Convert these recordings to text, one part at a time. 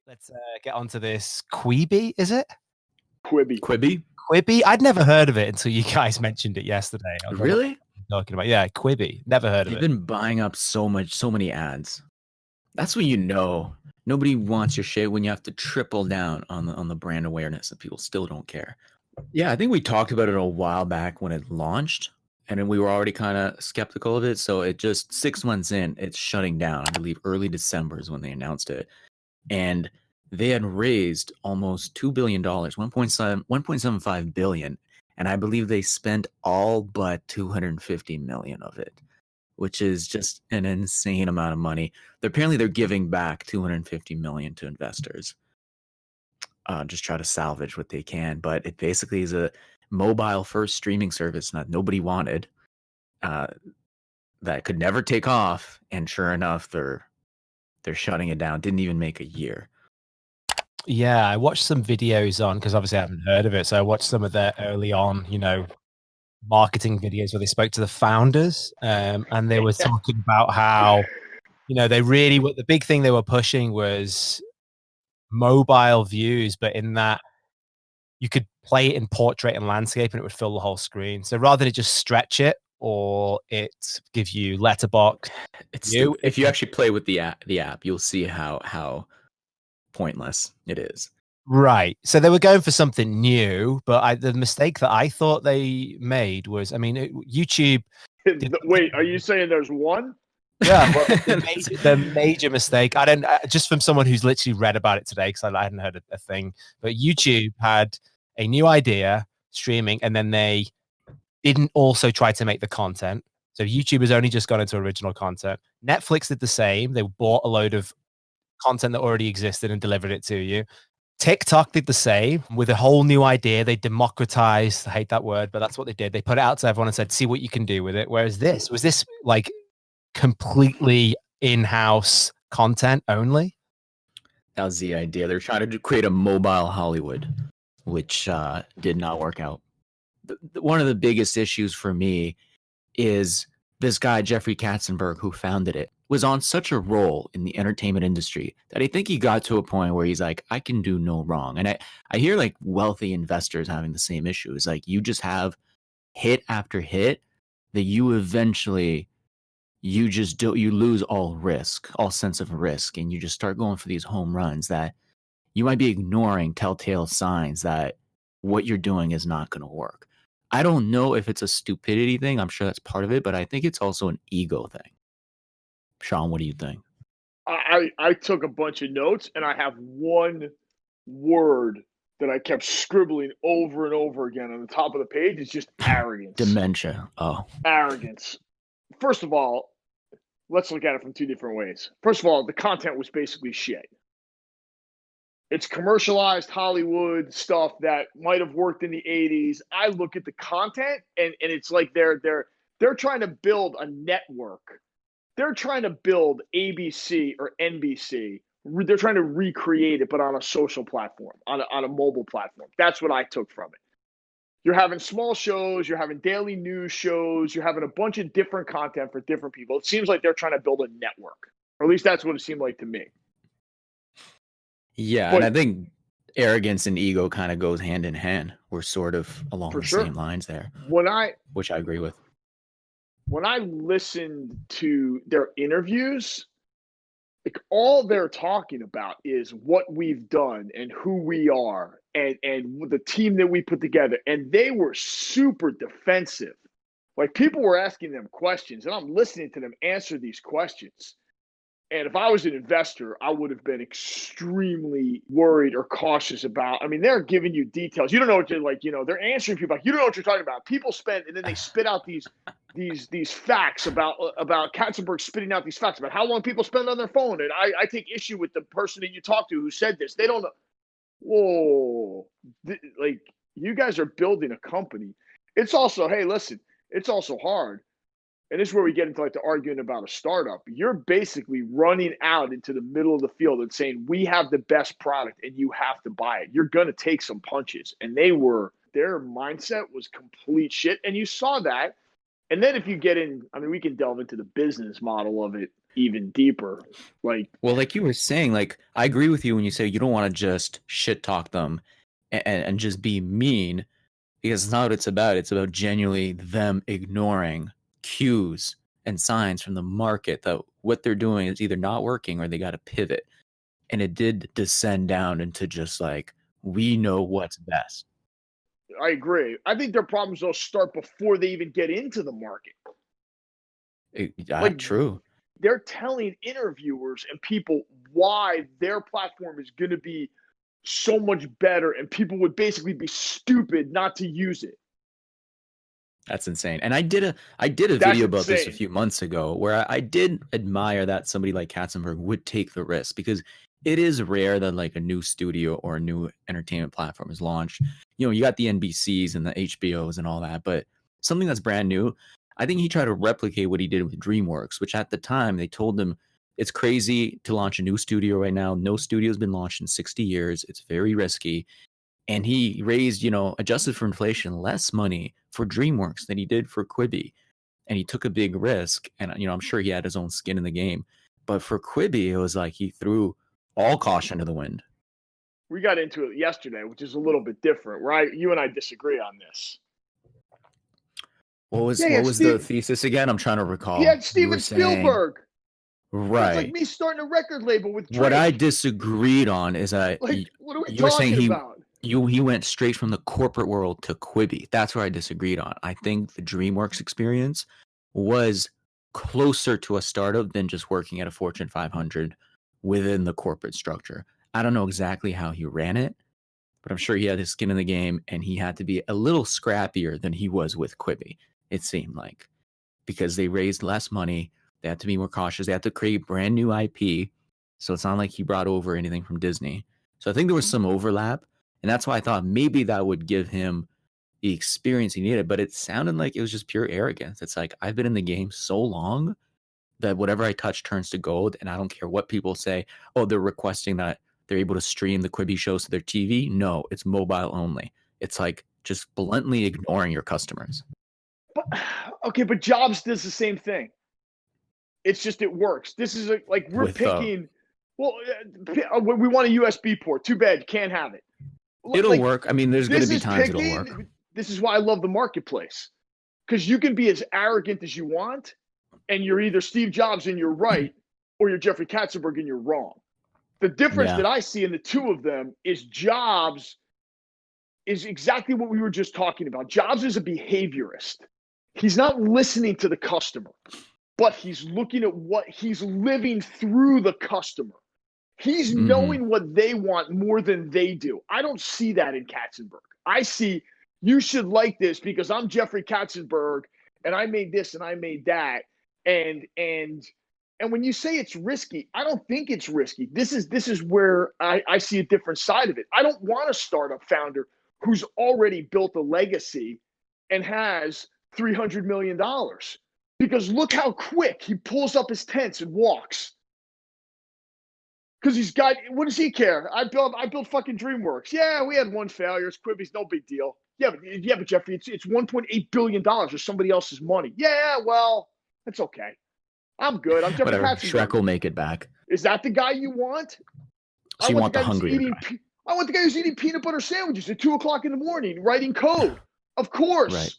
Let's get onto this. Quibi, is it? Quibi. Quibi? Quibi? I'd never heard of it until you guys mentioned it yesterday. I was like, Really? what are you talking about? Yeah, Quibi. Never heard of They've it. been buying up so many ads. That's when you know nobody wants your shit, when you have to triple down on the brand awareness and people still don't care. Yeah, I think we talked about it a while back when it launched, and then we were already kind of skeptical of it. So it just 6 months in, it's shutting down. I believe early December is when they announced it. And they had raised almost $2 billion, 1.75 billion. And I believe they spent all but 250 million of it, which is just an insane amount of money. They're giving back 250 million to investors. Just try to salvage what they can. But it basically is a mobile first streaming service that nobody wanted, that could never take off. And sure enough, they're shutting it down. Didn't even make a year. Yeah, I watched some videos on, because obviously I haven't heard of it. So I watched some of their early on, marketing videos where they spoke to the founders, and they were talking about how, the big thing they were pushing was mobile views, but in that you could play it in portrait and landscape and it would fill the whole screen. So rather than just stretch it or it give you letterbox, if you actually play with the app, you'll see how pointless it is. Right. So they were going for something new, but the mistake that I thought they made was, YouTube. Wait, are you saying there's one? Yeah, well, the major mistake. I don't just from someone who's literally read about it today, because I hadn't heard a thing. But YouTube had a new idea, streaming, and then they didn't also try to make the content. So YouTube has only just gone into original content. Netflix did the same. They bought a load of content that already existed and delivered it to you. TikTok did the same with a whole new idea. They democratized, I hate that word, but that's what they did. They put it out to everyone and said, see what you can do with it. Whereas was this like completely in-house content only? That was the idea. They're trying to create a mobile Hollywood, which did not work out. One of the biggest issues for me is this guy, Jeffrey Katzenberg, who founded it, was on such a roll in the entertainment industry that I think he got to a point where he's like, I can do no wrong. And I hear like wealthy investors having the same issue. It's like you just have hit after hit that you eventually you lose all sense of risk, and you just start going for these home runs that you might be ignoring telltale signs that what you're doing is not going to work. I don't know if it's a stupidity thing. I'm sure that's part of it, but I think it's also an ego thing. Sean, what do you think? I took a bunch of notes, and I have one word that I kept scribbling over and over again on the top of the page. It's just arrogance. Dementia. Oh. Arrogance. First of all, let's look at it from two different ways. First of all, the content was basically shit. It's commercialized Hollywood stuff that might have worked in the 80s. I look at the content, and it's like they're trying to build a network. They're trying to build ABC or NBC. They're trying to recreate it, but on a social platform, on a mobile platform. That's what I took from it. You're having small shows, you're having daily news shows, you're having a bunch of different content for different people. It seems like they're trying to build a network, or at least that's what it seemed like to me. Yeah, and I think arrogance and ego kind of goes hand in hand. We're sort of along the same lines there, which I agree with. When I listened to their interviews, like all they're talking about is what we've done and who we are and the team that we put together. And they were super defensive. Like people were asking them questions, and I'm listening to them answer these questions. And if I was an investor, I would have been extremely worried or cautious about. I mean, they're giving you details. You don't know what you're like. They're answering people. Like, you don't know what you're talking about. People spend, and then they spit out these facts about Katzenberg spitting out these facts about how long people spend on their phone. And I take issue with the person that you talk to who said this. They don't know. Whoa, like you guys are building a company. It's also, hey, listen, it's also hard. And this is where we get into like the arguing about a startup. You're basically running out into the middle of the field and saying, we have the best product and you have to buy it. You're going to take some punches. And their mindset was complete shit. And you saw that. And then if you get in, we can delve into the business model of it. even deeper. Like, well, like you were saying, like I agree with you when you say you don't want to just shit talk them and just be mean, because it's not what it's about. It's about genuinely them ignoring cues and signs from the market that what they're doing is either not working or they got to pivot. And it did descend down into just like, we know what's best. I agree. I think their problems will start before they even get into the market. Like, True. they're telling interviewers and people why their platform is going to be so much better, and people would basically be stupid not to use it. That's insane. And I did a That's video about this a insane. few months ago where I did admire that somebody like Katzenberg would take the risk, because it is rare that like a new studio or a new entertainment platform is launched. You know, you got the NBCs and the HBOs and all that, but something that's brand new, I think he tried to replicate what he did with DreamWorks, which at the time they told him it's crazy to launch a new studio right now. No studio's been launched in 60 years. It's very risky. And he raised, you know, adjusted for inflation, less money for DreamWorks than he did for Quibi. And he took a big risk. And, you know, I'm sure he had his own skin in the game. But for Quibi, it was like he threw all caution to the wind. We got into it yesterday, which is a little bit different, right? You and I disagree on this. What was the thesis again? I'm trying to recall. He had Steven Spielberg. Right. It's like me starting a record label with Drake. What I disagreed on is that like, what are we you were saying about? He went straight from the corporate world to Quibi. That's where I disagreed on. I think the DreamWorks experience was closer to a startup than just working at a Fortune 500 within the corporate structure. I don't know exactly how he ran it, but I'm sure he had his skin in the game, and he had to be a little scrappier than he was with Quibi, it seemed like, because they raised less money. They had to be more cautious. They had to create brand new IP. So it's not like he brought over anything from Disney. So I think there was some overlap. And that's why I thought maybe that would give him the experience he needed. But it sounded like it was just pure arrogance. It's like, I've been in the game so long that whatever I touch turns to gold. And I don't care what people say. Oh, they're requesting that they're able to stream the Quibi shows to their TV. No, it's mobile only. It's like just bluntly ignoring your customers. But Jobs does the same thing. It's just, it works. This is like we're picking. We want a USB port. Too bad you can't have it. It'll work. I mean, there's going to be times it'll work. This is why I love the marketplace, because you can be as arrogant as you want, and you're either Steve Jobs and you're right, or you're Jeffrey Katzenberg and you're wrong. The difference that I see in the two of them is Jobs is exactly what we were just talking about. Jobs is a behaviorist. He's not listening to the customer, but he's looking at what he's living through the customer. He's knowing what they want more than they do. I don't see that in Katzenberg. I see, you should like this because I'm Jeffrey Katzenberg and I made this and I made that. And when you say it's risky, I don't think it's risky. This is where I see a different side of it. I don't want a startup founder who's already built a legacy and has $300 million, because look how quick he pulls up his tents and walks. Because he's got, what does he care? I built fucking DreamWorks. Yeah, we had one failure. It's Quibi's, no big deal. Yeah, but Jeffrey, it's $1.8 billion or somebody else's money. Yeah, well, that's okay. I'm good. I'm Jeffrey Katzenberg. Shrek will make it back. Is that the guy you want? So you want the hungry guy. I want the guy who's eating peanut butter sandwiches at 2:00 in the morning, writing code. Of course. Right.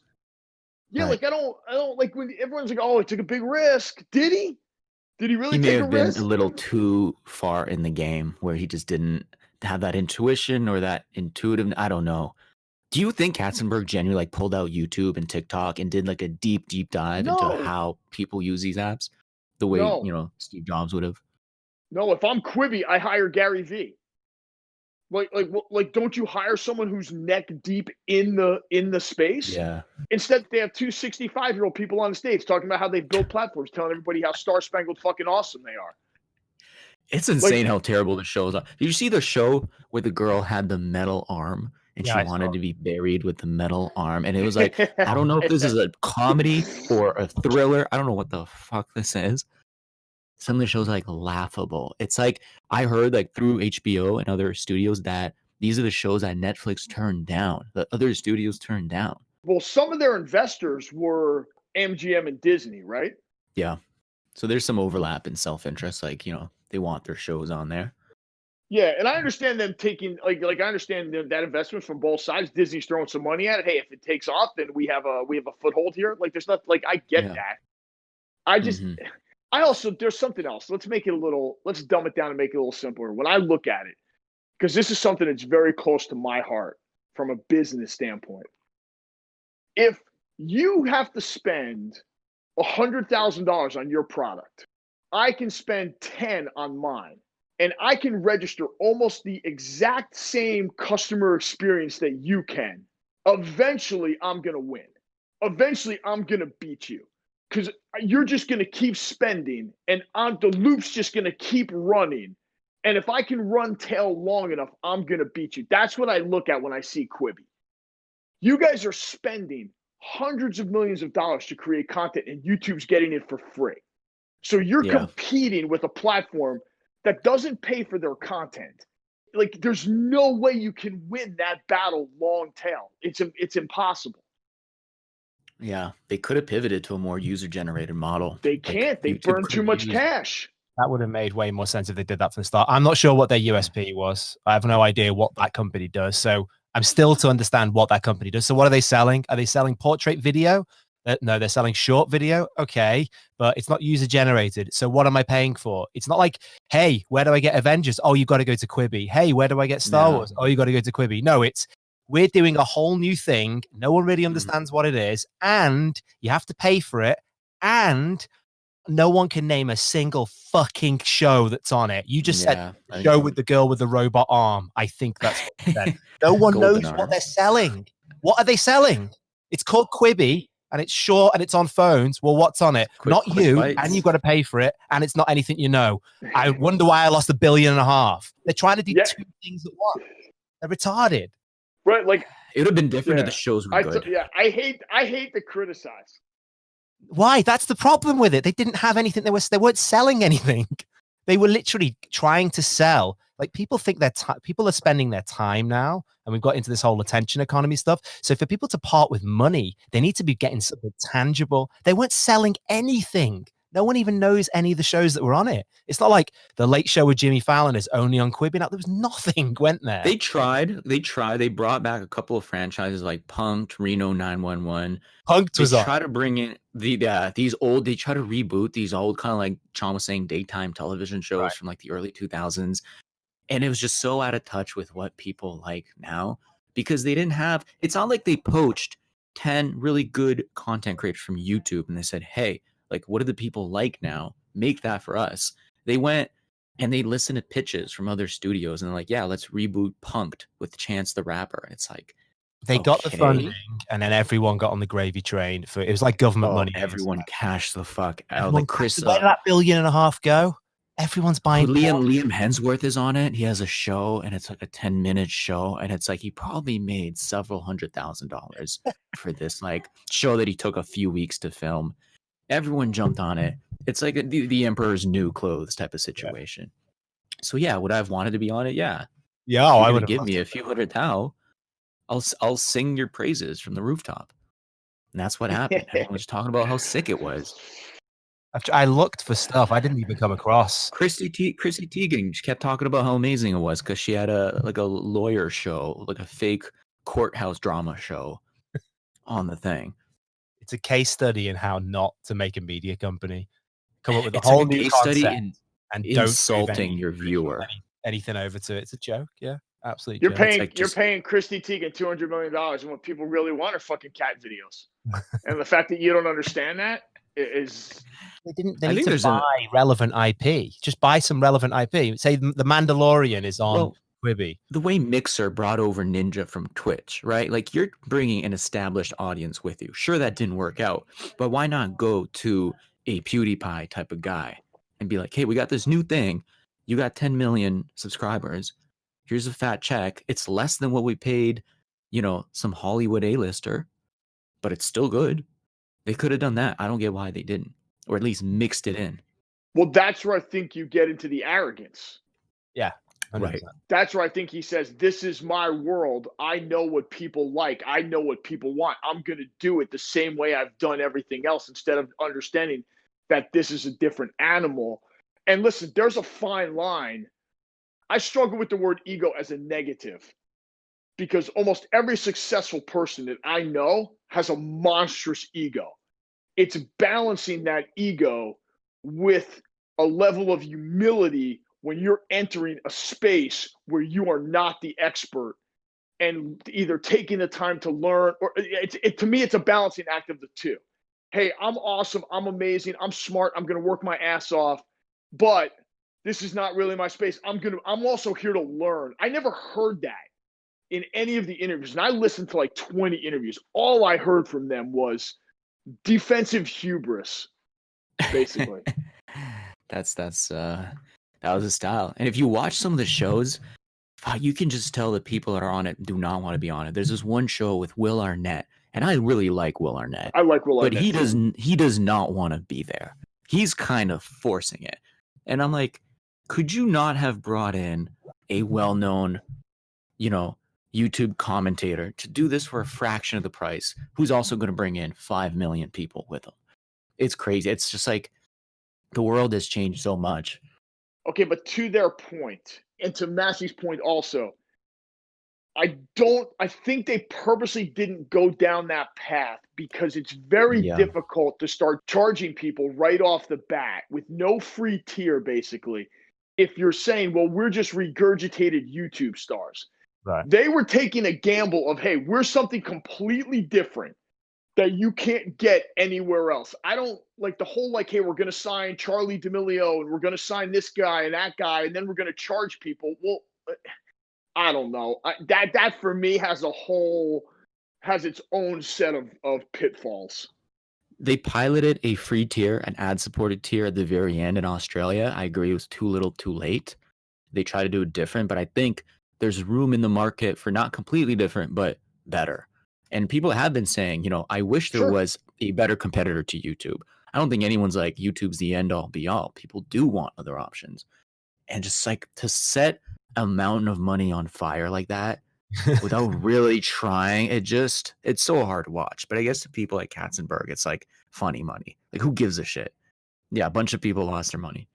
Yeah, right. Like I don't like when everyone's like, oh, he took a big risk. Did he? Did he really take a risk? He may have been a little too far in the game where he just didn't have that intuition or that intuitive. I don't know. Do you think Katzenberg genuinely like pulled out YouTube and TikTok and did like a deep dive into how people use these apps the way, you know, Steve Jobs would have? No, if I'm Quibi, I hire Gary Vee. Like, don't you hire someone who's neck deep in the space? Yeah. Instead, they have two 65-year-old people on the stage talking about how they build platforms, telling everybody how star-spangled fucking awesome they are. It's insane how terrible the shows are. Did you see the show where the girl had the metal arm and she wanted to be buried with the metal arm? And it was like, I don't know if this is a comedy or a thriller. I don't know what the fuck this is. Some of the shows are like laughable. It's like I heard like through HBO and other studios that these are the shows that Netflix turned down, that other studios turned down. Well, some of their investors were MGM and Disney, right? Yeah. So there's some overlap in self-interest. Like, they want their shows on there. Yeah, and I understand them taking I understand that investment from both sides. Disney's throwing some money at it. Hey, if it takes off, then we have a foothold here. Like there's not I get Yeah. that. I just I also there's something else. Let's dumb it down and make it a little simpler. When I look at it, because this is something that's very close to my heart from a business standpoint. If you have to spend $100,000 on your product, I can spend 10 on mine. And I can register almost the exact same customer experience that you can. Eventually, I'm going to win. Eventually, I'm going to beat you because you're just going to keep spending and the loop's just going to keep running. And if I can run tail long enough, I'm going to beat you. That's what I look at when I see Quibi. You guys are spending hundreds of millions of dollars to create content and YouTube's getting it for free. So you're competing with a platform that doesn't pay for their content. Like there's no way you can win that battle long tail. It's impossible. Yeah, they could have pivoted to a more user-generated model. They can't. They burn too much cash. That would have made way more sense if they did that from the start. I'm not sure what their USP was. I have no idea what that company does. So I'm still to understand what that company does. So what are they selling? Are they selling portrait video? No, they're selling short video. Okay, but it's not user generated. So what am I paying for? It's not like, hey, where do I get Avengers? Oh, you've got to go to Quibi. Hey, where do I get Star Wars? Oh, you got to go to Quibi. No, we're doing a whole new thing. No one really understands what it is, and you have to pay for it. And no one can name a single fucking show that's on it. You just said show with the girl with the robot arm. I think that's what you said. No one knows what they're selling. What are they selling? It's called Quibi. And it's short and it's on phones. Well, what's on it? Not you, bites. And you've got to pay for it, and it's not anything you know. I wonder why I lost $1.5 billion. They're trying to do two things at once. They're retarded. Right, like it would have been different if the shows were good. I hate to criticize. Why? That's the problem with it. They didn't have anything. They weren't selling anything. They were literally trying to sell. Like people think people are spending their time now, and we've got into this whole attention economy stuff. So for people to part with money, they need to be getting something tangible. They weren't selling anything. No one even knows any of the shows that were on it. It's not like the Late Show with Jimmy Fallon is only on Quibi. Now, there was nothing went there. They tried. They brought back a couple of franchises like Punk'd, Reno 911. Punk'd was on. They try to bring in these old. They try to reboot these old kind of like Sean was saying daytime television shows from like the early 2000s. And it was just so out of touch with what people like now because they didn't have. It's not like they poached 10 really good content creators from YouTube and they said, hey, like, what do the people like now? Make that for us. They went and they listened to pitches from other studios and they're like, yeah, let's reboot Punk'd with Chance the Rapper. And it's like, they got the funding and then everyone got on the gravy train for it was like government money. Everyone cashed the fuck out. Like Chris, where did that $1.5 billion go? Everyone's buying. Liam Hemsworth is on it. He has a show and it's like a 10-minute show. And it's like he probably made several $100,000 for this like show that he took a few weeks to film. Everyone jumped on it. It's like the Emperor's New Clothes type of situation. So yeah, would I have wanted to be on it? Yeah. Yeah, I would give me a few $100,000. I'll sing your praises from the rooftop. And that's what happened. Everyone was talking about how sick it was. I looked for stuff I didn't even come across. Chrissy Teigen, she kept talking about how amazing it was because she had a lawyer show, like a fake courthouse drama show on the thing. It's a case study in how not to make a media company. Come up with a whole new concept and insulting your viewer. Anything over to it. It's a joke. Yeah, absolutely. You're paying Chrissy Teigen $200 million, and what people really want are fucking cat videos. And the fact that you don't understand that is. They need to buy relevant IP. Just buy some relevant IP. Say The Mandalorian is on Quibi. The way Mixer brought over Ninja from Twitch, right? Like you're bringing an established audience with you. Sure, that didn't work out, but why not go to a PewDiePie type of guy and be like, hey, we got this new thing. You got 10 million subscribers. Here's a fat check. It's less than what we paid, some Hollywood A-lister, but it's still good. They could have done that. I don't get why they didn't. Or at least mixed it in. Well, that's where I think you get into the arrogance. Yeah. 100%. Right. That's where I think he says, this is my world. I know what people like. I know what people want. I'm going to do it the same way I've done everything else instead of understanding that this is a different animal. And listen, there's a fine line. I struggle with the word ego as a negative because almost every successful person that I know has a monstrous ego. It's balancing that ego with a level of humility when you're entering a space where you are not the expert, and either taking the time to learn, or to me, it's a balancing act of the two. Hey, I'm awesome. I'm amazing. I'm smart. I'm going to work my ass off, but this is not really my space. I'm also here to learn. I never heard that in any of the interviews. And I listened to like 20 interviews. All I heard from them was defensive hubris, basically. That was a style. And if you watch some of the shows, you can just tell the people that are on it do not want to be on it. There's this one show with Will Arnett, and I really like Will Arnett. I like Will Arnett, but he does not want to be there. He's kind of forcing it. And I'm like, could you not have brought in a well-known, YouTube commentator to do this for a fraction of the price, who's also going to bring in 5 million people with him? It's crazy. It's just like the world has changed so much. Okay, but to their point, and to Massey's point also, I think they purposely didn't go down that path because it's very difficult to start charging people right off the bat with no free tier, basically, if you're saying, well, we're just regurgitated YouTube stars. Right. They were taking a gamble of, hey, we're something completely different that you can't get anywhere else. I don't like the whole, like, hey, we're going to sign Charlie D'Amelio and we're going to sign this guy and that guy, and then we're going to charge people. Well, I don't know. That for me has its own set of pitfalls. They piloted a free tier, an ad-supported tier at the very end in Australia. I agree it was too little too late. They try to do it different, but I think there's room in the market for not completely different, but better. And people have been saying, I wish there was a better competitor to YouTube. I don't think anyone's like, YouTube's the end all be all. People do want other options. And just like to set a mountain of money on fire like that without really trying, it's so hard to watch. But I guess to people like Katzenberg, it's like funny money. Like, who gives a shit? Yeah, a bunch of people lost their money.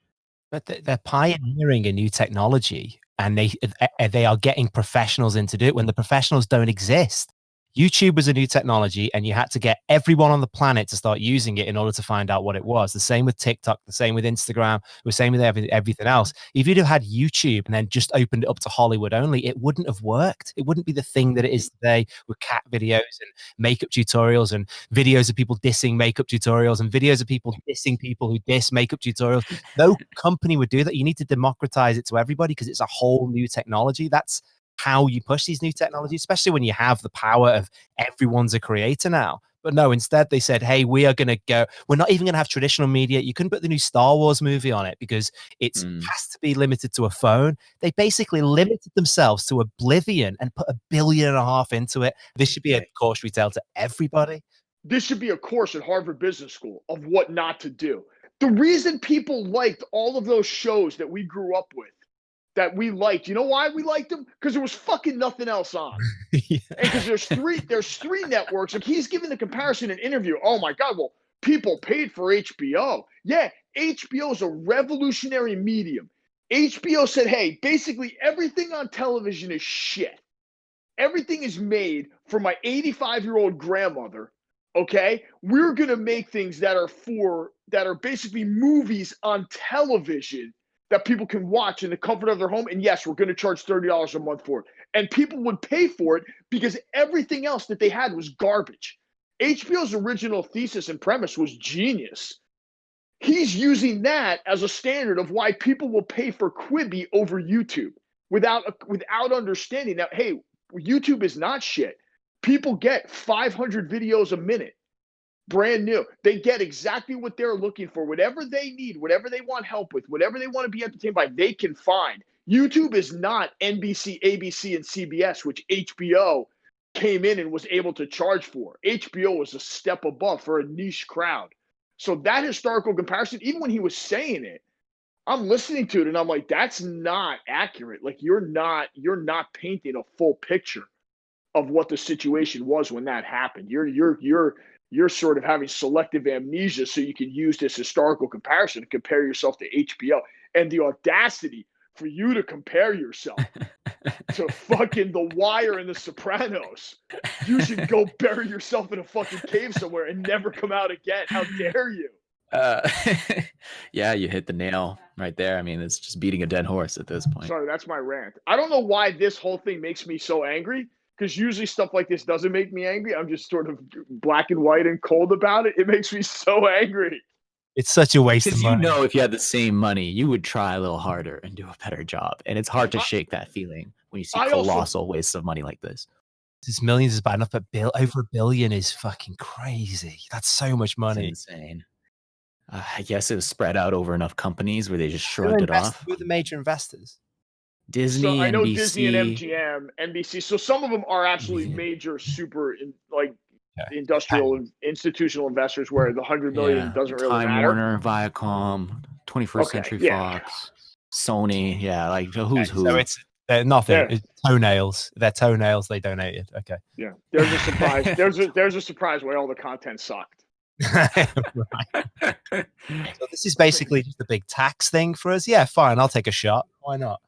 But they're pioneering a new technology, and they are getting professionals in to do it when the professionals don't exist. YouTube was a new technology, and you had to get everyone on the planet to start using it in order to find out what it was. The same with TikTok, the same with Instagram, the same with everything else. If you'd have had YouTube and then just opened it up to Hollywood only, it wouldn't have worked. It wouldn't be the thing that it is today, with cat videos and makeup tutorials and videos of people dissing makeup tutorials and videos of people dissing people who diss makeup tutorials. No company would do that. You need to democratize it to everybody because it's a whole new technology. That's how you push these new technologies, especially when you have the power of everyone's a creator now. But no, instead they said, hey, we're not even going to have traditional media. You couldn't put the new Star Wars movie on it because it has to be limited to a phone. They basically limited themselves to Oblivion and put $1.5 billion into it. This should be a cautionary tale to everybody. This should be a course at Harvard Business School of what not to do. The reason people liked all of those shows that we grew up with, that we liked, you know why we liked them? Because there was fucking nothing else on. Yeah. And because there's three networks. Like, he's giving the comparison in an interview. Oh my God, well, people paid for HBO. Yeah, HBO is a revolutionary medium. HBO said, hey, basically everything on television is shit. Everything is made for my 85-year-old grandmother. Okay, we're gonna make things that are basically movies on television that people can watch in the comfort of their home. And yes, we're going to charge $30 a month for it. And people would pay for it because everything else that they had was garbage. HBO's original thesis and premise was genius. He's using that as a standard of why people will pay for Quibi over YouTube without understanding that, hey, YouTube is not shit. People get 500 videos a minute. Brand new. They get exactly what they're looking for. Whatever they need, whatever they want help with, whatever they want to be entertained by, they can find. YouTube is not NBC, ABC, and CBS, which HBO came in and was able to charge for. HBO was a step above for a niche crowd. So that historical comparison, even when he was saying it, I'm listening to it and I'm like, that's not accurate. Like, you're not painting a full picture of what the situation was when that happened. You're you're sort of having selective amnesia, so you can use this historical comparison to compare yourself to HBO. And the audacity for you to compare yourself to fucking The Wire and The Sopranos. You should go bury yourself in a fucking cave somewhere and never come out again. How dare you? Yeah, you hit the nail right there. I mean, it's just beating a dead horse at this point. Sorry, that's my rant. I don't know why this whole thing makes me so angry, because usually stuff like this doesn't make me angry. I'm just sort of black and white and cold about it. It makes me so angry. It's such a waste of money. Because you know, if you had the same money, you would try a little harder and do a better job. And it's hard to shake that feeling when you see colossal wastes of money like this. It's millions is bad enough, but over $1 billion is fucking crazy. That's so much money. It's insane. I guess it was spread out over enough companies where they just shrugged it off. Who are the major investors? Disney, so I know NBC. Disney and MGM, NBC. So some of them are absolutely major, super industrial and institutional investors, where the $100 million doesn't really Time matter. Warner, Viacom, 21st Century Fox, Sony. Yeah, like who's who. So it's nothing. Yeah. It's toenails. They're toenails. They donated. Okay. Yeah, there's a surprise. there's a surprise why all the content sucked. Right. So this is basically just a big tax thing for us. Yeah, fine. I'll take a shot. Why not?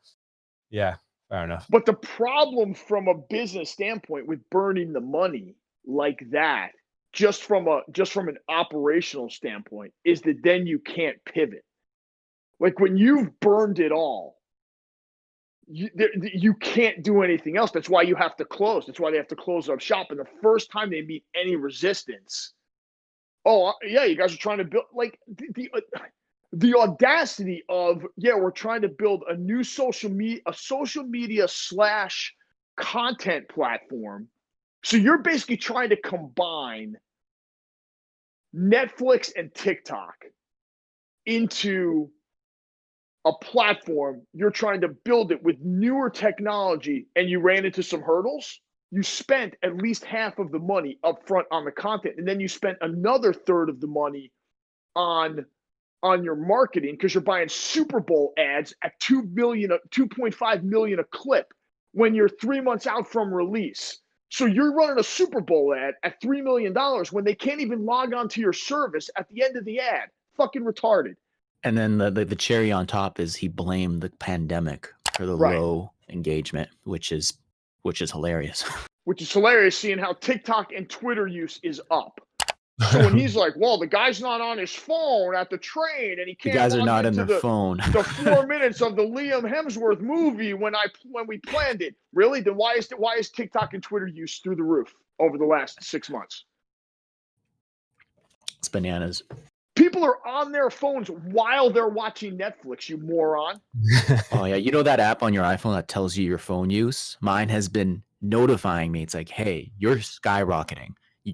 Yeah, fair enough. But the problem from a business standpoint with burning the money like that, just from an operational standpoint, is that then you can't pivot. Like when you've burned it all, you can't do anything else. That's why you have to close. That's why they have to close up shop. And the first time they meet any resistance, oh yeah, you guys are trying to build, like, the audacity of, we're trying to build a new social media / content platform. So you're basically trying to combine Netflix and TikTok into a platform. You're trying to build it with newer technology, and you ran into some hurdles. You spent at least half of the money up front on the content, and then you spent another third of the money on your marketing, because you're buying Super Bowl ads at $2.5 million a clip when you're 3 months out from release. So you're running a Super Bowl ad at $3 million when they can't even log on to your service at the end of the ad. Fucking retarded. And then the cherry on top is he blamed the pandemic for the low engagement, which is hilarious. Which is hilarious, seeing how TikTok and Twitter use is up. So when he's like, well, the guy's not on his phone at the train, and he can't. The guys are not in their phone. The 4 minutes of the Liam Hemsworth movie when we planned it. Really? Then why is TikTok and Twitter use through the roof over the last 6 months? It's bananas. People are on their phones while they're watching Netflix, you moron. Oh yeah, you know that app on your iPhone that tells you your phone use? Mine has been notifying me. It's like, hey, you're skyrocketing. You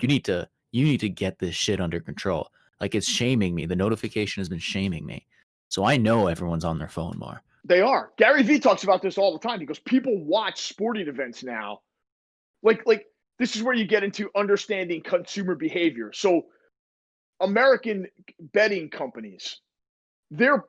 need to get this shit under control. Like, it's shaming me. The notification has been shaming me. So I know everyone's on their phone more. They are. Gary Vee talks about this all the time, because people watch sporting events now. Like this is where you get into understanding consumer behavior. So American betting companies, they're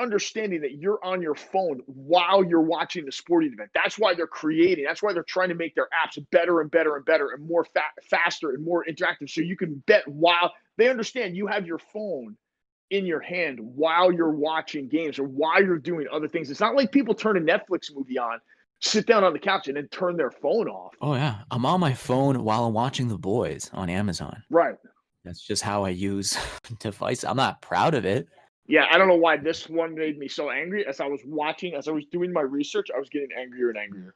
understanding that you're on your phone while you're watching the sporting event. That's why they're creating. That's why they're trying to make their apps better and better and better and more faster and more interactive. So you can bet while they understand you have your phone in your hand while you're watching games or while you're doing other things. It's not like people turn a Netflix movie on, sit down on the couch, and then turn their phone off. Oh yeah, I'm on my phone while I'm watching The Boys on Amazon. Right. That's just how I use device. I'm not proud of it. Yeah, I don't know why this one made me so angry. As I was doing my research, I was getting angrier and angrier.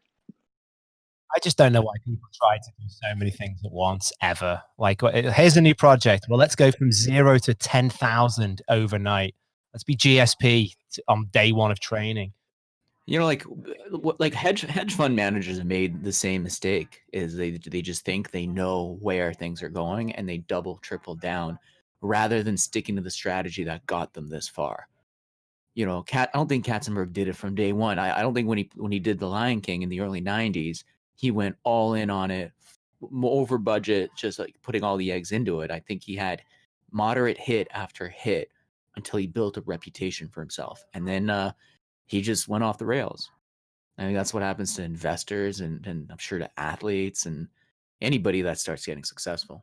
I just don't know why people try to do so many things at once, ever. Like, here's a new project. Well, let's go from 0 to 10,000 overnight. Let's be GSP on day one of training. You know, like hedge fund managers have made the same mistake. Is they just think they know where things are going, and they double, triple down, rather than sticking to the strategy that got them this far. You know, I don't think Katzenberg did it from day one. I don't think when he did The Lion King in the early 90s, he went all in on it, over budget, just like putting all the eggs into it. I think he had moderate hit after hit until he built a reputation for himself. And then he just went off the rails. I mean, that's what happens to investors and I'm sure to athletes and anybody that starts getting successful.